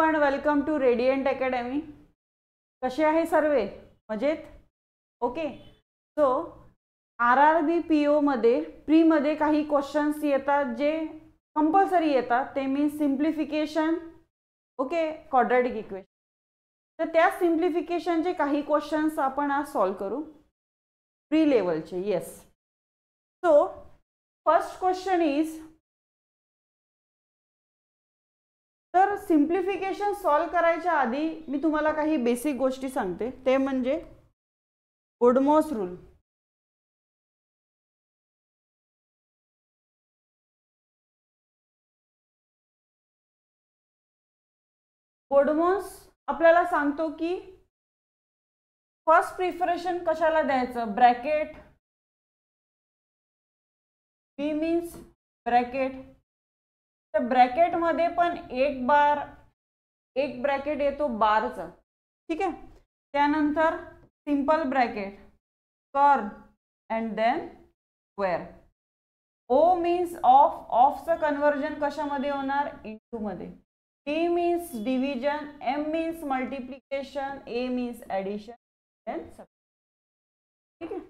Everyone, welcome to Radiant Academy. कसे आहे सर्व? मजेत? ओके. सो RRB PO मध्ये प्रीमध्ये काही क्वेश्चन्स येतात जे कंपल्सरी येतात, ते means simplification, okay, quadratic equation. तर त्या सिम्प्लिफिकेशनचे काही क्वेश्चन्स आपण आज सॉल्व करू, प्री लेवलचे. Yes. So first question is, तर सिम्प्लिफिकेशन सॉल्व करायच्या आधी मी तुम्हाला काही बेसिक गोष्टी सांगते, ते म्हणजे गोडमॉस रूल. गोडमॉस आपल्याला सांगतो की फर्स्ट प्रिफरेशन कशाला द्यायचं, ब्रॅकेट. B means bracket. तर ब्रॅकेट मध्ये पण एक ब्रॅकेट येतो बारचा, ठीक आहे. त्यानंतर simple bracket, curve and then square. O means ऑफचं कन्वर्जन कशामध्ये होणार, इनटू मध्ये. D means division, M means multiplication, A means addition, then subtraction. ठीक आहे.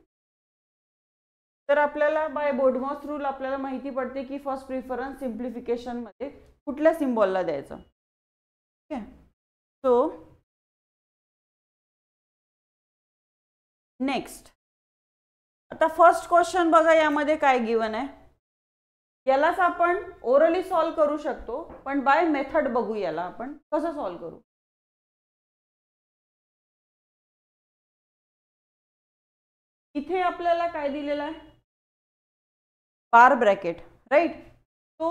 तर आपल्याला बाय गोडमॉस रूल आपल्याला माहिती पडते की फर्स्ट प्रिफरन्स सिम्प्लिफिकेशन मध्ये कुठल्या सिम्बॉलला द्यायचं. ठीक आहे. सो नेक्स्ट, आता फर्स्ट क्वेश्चन बघा, यामध्ये काय गिवन आहे. यालाच आपण ओरली सॉल्व करू शकतो, पण बाय मेथड बघू याला आपण कसं सॉल्व करू. इथे आपल्याला काय दिलेलं आहे, बार ब्रॅकेट, राईट. तो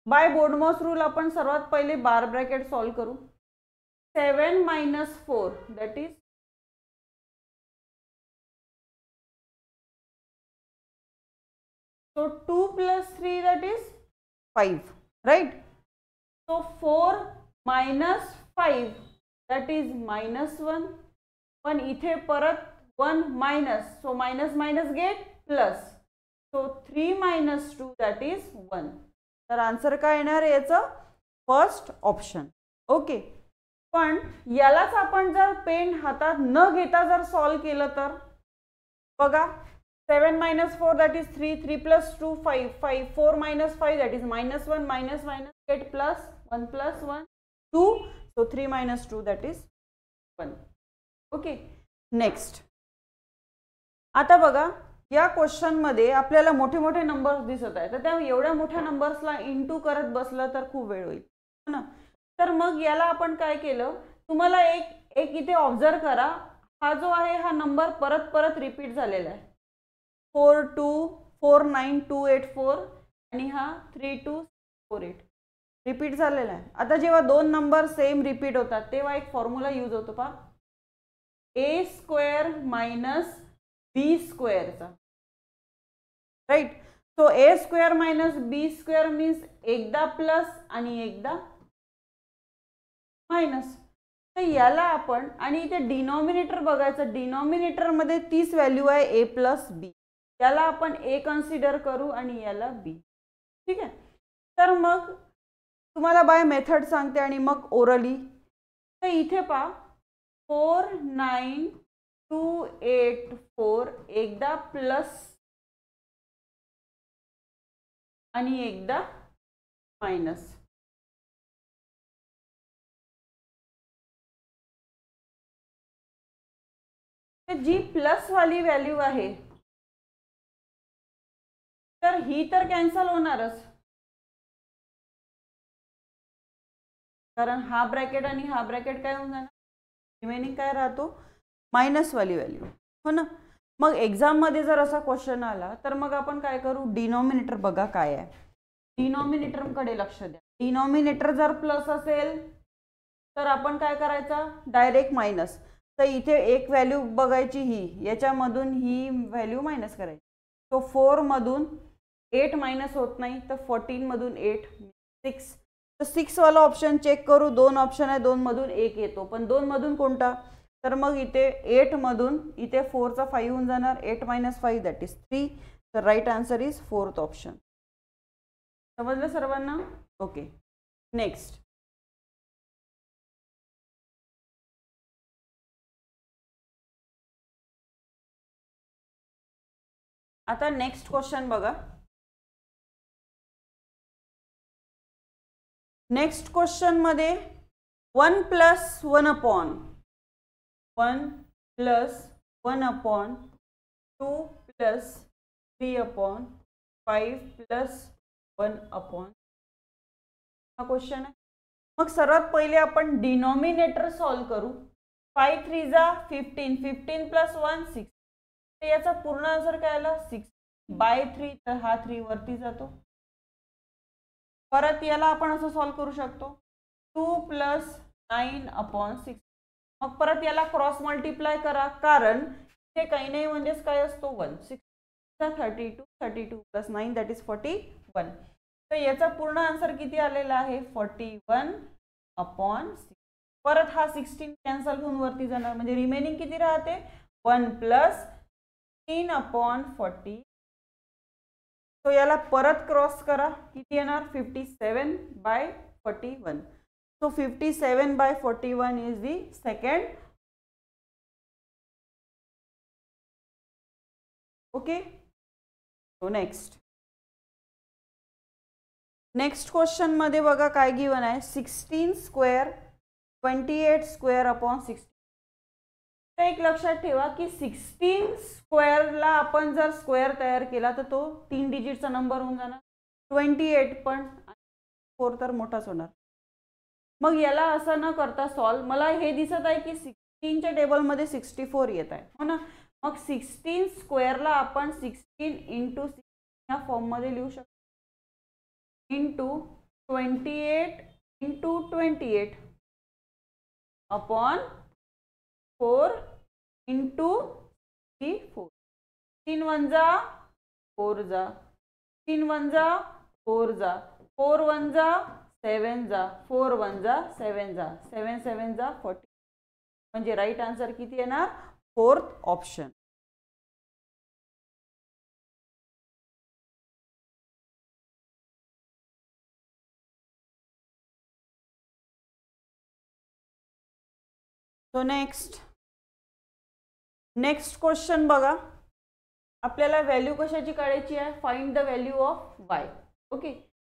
बाय गोडमॉस रूल आपण सर्वात पहिले बार ब्रॅकेट सॉल्व करू. 7 - 4 that is, so 2 + 3 that is 5, right. So 4 - 5 that is -1. पण इथे परत 1 minus, so minus minus gate plus, so 3 - 2 that is 1. तर आन्सर काय येणार याचं, फर्स्ट ऑप्शन. ओके. पण यालाच आपण जर पेन हातात न घेता जर सॉल्व केलं तर बघा, 7 - 4 that is 3, 3 + 2 5, 5, 4 - 5 that is -1, minus get plus 1 + 1 2, so 3 - 2 that is 1. Okay. Next, आता बघा या क्वेश्चन मध्ये आपल्याला मोठे मोठे नंबर्स दिसत आहेत, तर त्या एवढ्या मोठ्या नंबर्सला इंटू करत बसलं तर खूप वेळ होईल ना. तर मग याला आपण काय केलं, तुम्हाला एक इथे ऑब्झर्व करा, हा जो आहे हा नंबर परत परत रिपीट झालेला आहे. 424928 आणि हा 3248 रिपीट झालेला आहे. आता जेव्हा दोन नंबर सेम रिपीट होतात तेव्हा एक फॉर्म्युला यूज होतो पहा, a² - b²चा, right. So a² - b² means एकदा प्लस आणि एकदा मायनस. तर याला आपण, आणि इथे डिनॉमिनेटर बघायचं, डिनॉमिनेटर मध्ये तीच व्हॅल्यू आहे a + b, याला आपण a कन्सिडर करू आणि याला b. ठीक आहे. तर मग तुम्हाला बाय मेथड सांगते आणि मग ओरली. तर इथे पहा, 49284 एकदा प्लस आणि एकदा मायनस. जी प्लस वाली व्हॅल्यू आहे तर ही तर कॅन्सल होणारच, कारण हा ब्रॅकेट आणि हा ब्रॅकेट काय होऊन जाणार, रिमेनिंग काय राहतो, मायनस वाली व्हॅल्यू, हो ना. मग एक्झाम मध्ये जर असा क्वेश्चन आला तर मग आपण काय करू, डिनॉमिनेटर बघा काय आहे, डिनॉमिनेटर कडे लक्ष द्या. डिनॉमिनेटर जर प्लस असेल तर आपण काय करायचं, डायरेक्ट मायनस. तर इथे एक व्हॅल्यू बघायची, ही याच्यामधून ही व्हॅल्यू मायनस करायची. तो 4 मधून 8 मायनस होत नाही, तर 14 मधून 8 6. तर 6 वाला ऑप्शन चेक करू, 2 ऑप्शन आहे, 2 मधून 1 येतो, पण 2 मधून कोणता, तर मग इथे 8 मधून इथे 4चा 5 होऊन जाणार, 8 - 5 दॅट इज 3. तर right answer is fourth option. समजलं सर्वांना? ओके. नेक्स्ट, आता नेक्स्ट क्वेश्चन बघा. नेक्स्ट क्वेश्चन मध्ये 1 plus 1 upon 1 plus 1 upon 2 plus 3 upon 5 plus 1 upon हा क्वेश्चन आहे. मग सर्वात पहिले आपण डिनॉमिनेटर सॉल्व करू. 5 3 जा 15, 15 प्लस 1 6. तर याचा पूर्ण आन्सर काय आला 6 बाय 3. तर हा 3 वरती जातो. परत याला आपण असं सॉल्व करू शकतो 2 प्लस 9 अपॉन 6. मग परत याला क्रॉस मल्टिप्लाय करा, कारण ते काही नाही म्हणजेच काय असतो 1. 6 32, 32 प्लस 9 दॅट इज 41. तर याचा पूर्ण आन्सर किती आलेला आहे 41 अपॉन 6. परत हा 16 कॅन्सल होऊन वरती जाणार, म्हणजे रिमेनिंग किती राहते 1 प्लस 3 अपॉन 40. तो याला परत क्रॉस करा, किती येणार 57 by 41. So 57 by 41 is the second. Okay. So next question मध्ये बघा काय गिवन आहे 16 स्क्वेअर 28 स्क्वेअर अपॉन 16. तर एक लक्षात ठेवा की 16 स्क्वेअरला आपण जर स्क्वेअर तयार केला तर तो 3 डिजिटचा नंबर होऊन जाणार. 28 पण 4 तर मोठाच होणार. मग याला असं न करता सॉल्व, मला हे दिसत आहे की 16च्या टेबलमध्ये 64 येत आहे, हो ना. मग 16 स्क्वेअरला आपण 16 इंटू 6 या फॉर्ममध्ये लिहू शकतो. Into 28 into 28 upon 4 into 4. 3 1 जा 4 जा, 3 1 जा 4 जा, 4 1 जा 7 जा, 4 1 जा 7 जा, 7 7 जा 40. म्हणजे राईट आन्सर किती येणार 4th option. So next question बघा. आपल्याला व्हॅल्यू कशाची काढायची आहे, find the value of y. Okay.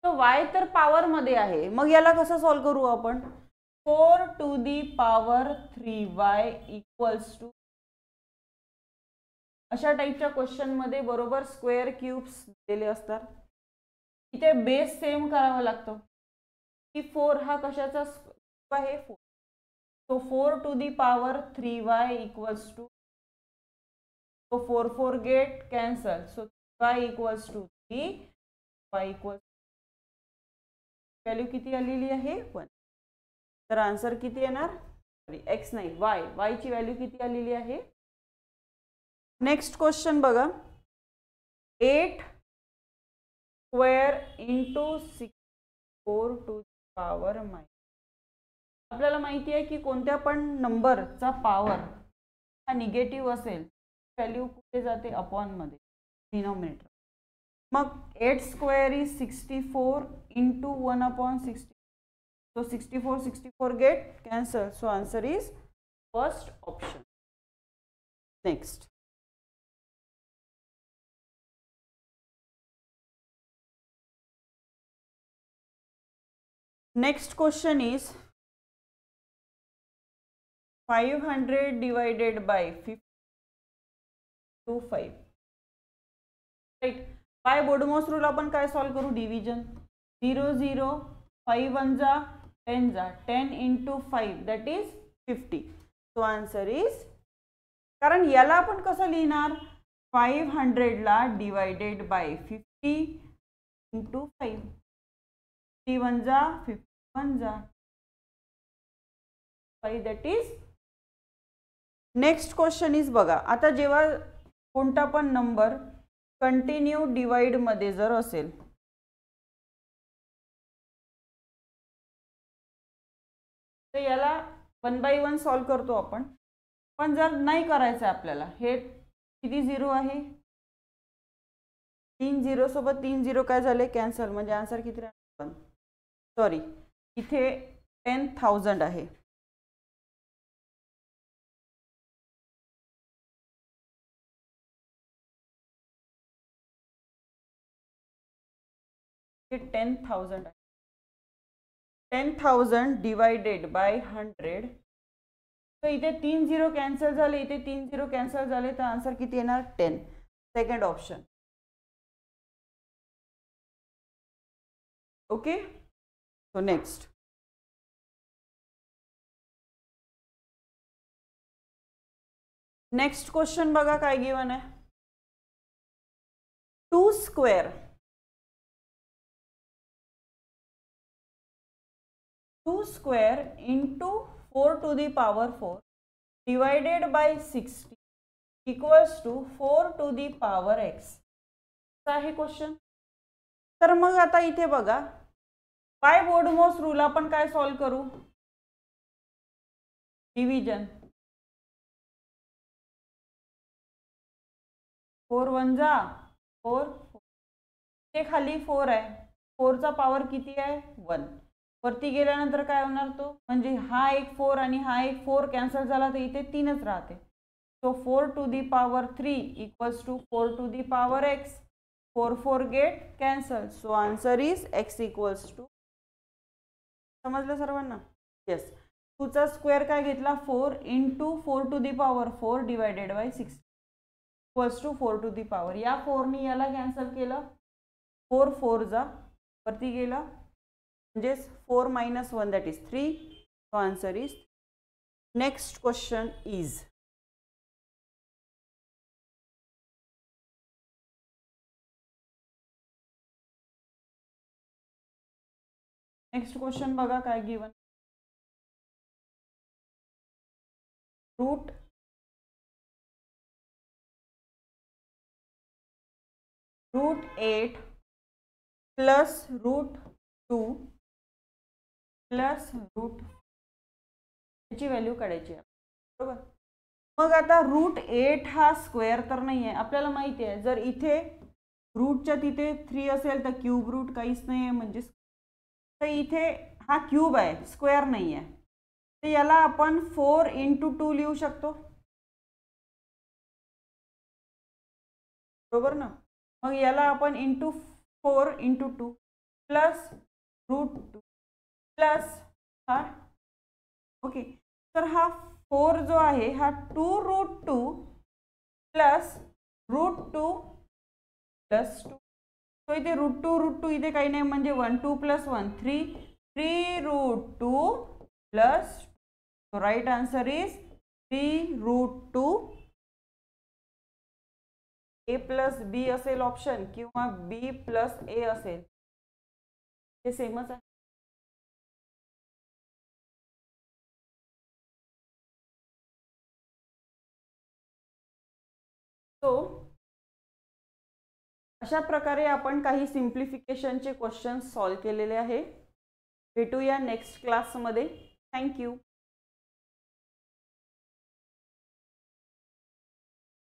तो वाय तर पॉवर मध्ये आहे, मग याला कसं सॉल्व करू आपण 4 to the power 3y equals to. अशा टाईपच्या क्वेश्चन मध्ये बरोबर स्क्वेअर क्यूब्स दिलेले असतात. इथे बेस सेम करावा लागतो की 4 हा कशाचा आहे 4. So 4 to the power 3y equals to. So 4 4 get cancel. So y equals to 3, y equals value किती आलेली आहे 1. तर आन्सर किती येणार x नाही y ची व्हॅल्यू किती आलेली आहे. नेक्स्ट क्वेश्चन बघा 8 square into 6 4 to power minus. आपल्याला माहिती आहे की कोणत्या पण नंबरचा पॉवर हा निगेटिव्ह असेल व्हॅल्यू कुठे जाते अपॉन मध्ये डिनॉमिनेटर. मग 8 square is 64 into 1 upon 60. So 64 64 get cancel. So answer is first option. Next question is 500 divided by 50 to 5. Right. By BODMAS rule आपण काय सॉल्व करू डिव्हिजन 0 0 5 1 जा 10 जा 10 into 5 that is 50. So answer is, कारण याला आपण कसं लिहिणार 500 ला डिवाइडेड बाय 50 इंटू 5. 50 1 जा 51 जा 5 that is. Next question is बघा. आता जेव्हा कोणता पण नंबर कंटिन्यू डिवाइड मध्ये जर असेल तर याला 1 बाय 1 सॉल्व करतो आपण. पण जर नाही करायचं आपल्याला, हे किती 0 आहे 3 0 सोबत 3 0 काय झाले कॅन्सल, म्हणजे आन्सर किती राहणार सॉरी इथे 10,000 आहे. हे 10,000 आहे. 10,000 डिवायडेड बाय 100. तर इथे 3 झिरो कॅन्सल झाले, इथे 3 झिरो कॅन्सल झाले, तर आन्सर किती येणार? 10. Second option. Okay. So next. Next question बघा काय गिवन आहे. 2 square 2 square into 4 to the power 4 divided by 60 equals to 4 to the power x. असा आहे क्वेश्चन. तर मग आता इथे बघा, बाय बोर्डमॉस रूल आपण काय सॉल्व करू? डिव्हिजन. 4 1 जा 4, ते खाली 4 आहे, 4 चा पॉवर किती आहे? 1. वरती गेल्यानंतर काय होणार? तो म्हणजे हा एक 4 आणि हा एक 4 कॅन्सल झाला, तर इथे 3च राहते. So 4 to the power 3 equals to 4 to the power x. 4 4 get cancel. So answer is x equals to. समजलं सर्वांना? येस. 2 चा स्क्वेअर काय घेतला? 4 into 4 to the power 4 divided by 60 equals to 4 to the power. या 4नी याला cancel केलं, 4 4 जा वरती गेला, म्हणजे 4 - 1 that is 3. So answer is. Next question is next question बघा काय given. Root root 8 plus root 2 plus root, याची व्हॅल्यू काढायची आहे, बरोबर. मग आता रूट 8 हा स्क्वेअर तर नाही आहे, आपल्याला माहिती आहे. जर इथे रूटच्या तिथे 3 असेल तर क्यूब रूट काहीच नाही आहे, म्हणजे तर इथे हा क्यूब आहे, स्क्वेअर नाही आहे. तर याला आपण 4 इंटू 2 लिहू शकतो, बरोबर ना. मग याला आपण into 4 into 2 plus root 2 plus हा. ओके. तर हा 4 जो आहे हा 2 रूट 2 प्लस रूट 2 प्लस 2. तो इथे रूट 2 इथे काही नाही, म्हणजे 1 2 plus 1 3 3 root 2 plus. So right answer is 3 root 2. A plus B असेल ऑप्शन, किंवा बी प्लस ए असेल, हे सेमच आहे. सो अशा प्रकारे आपण काही सिम्प्लिफिकेशनचे क्वेश्चन सॉल्व केलेले आहे. भेटूया नेक्स्ट क्लासमध्ये. थँक्यू.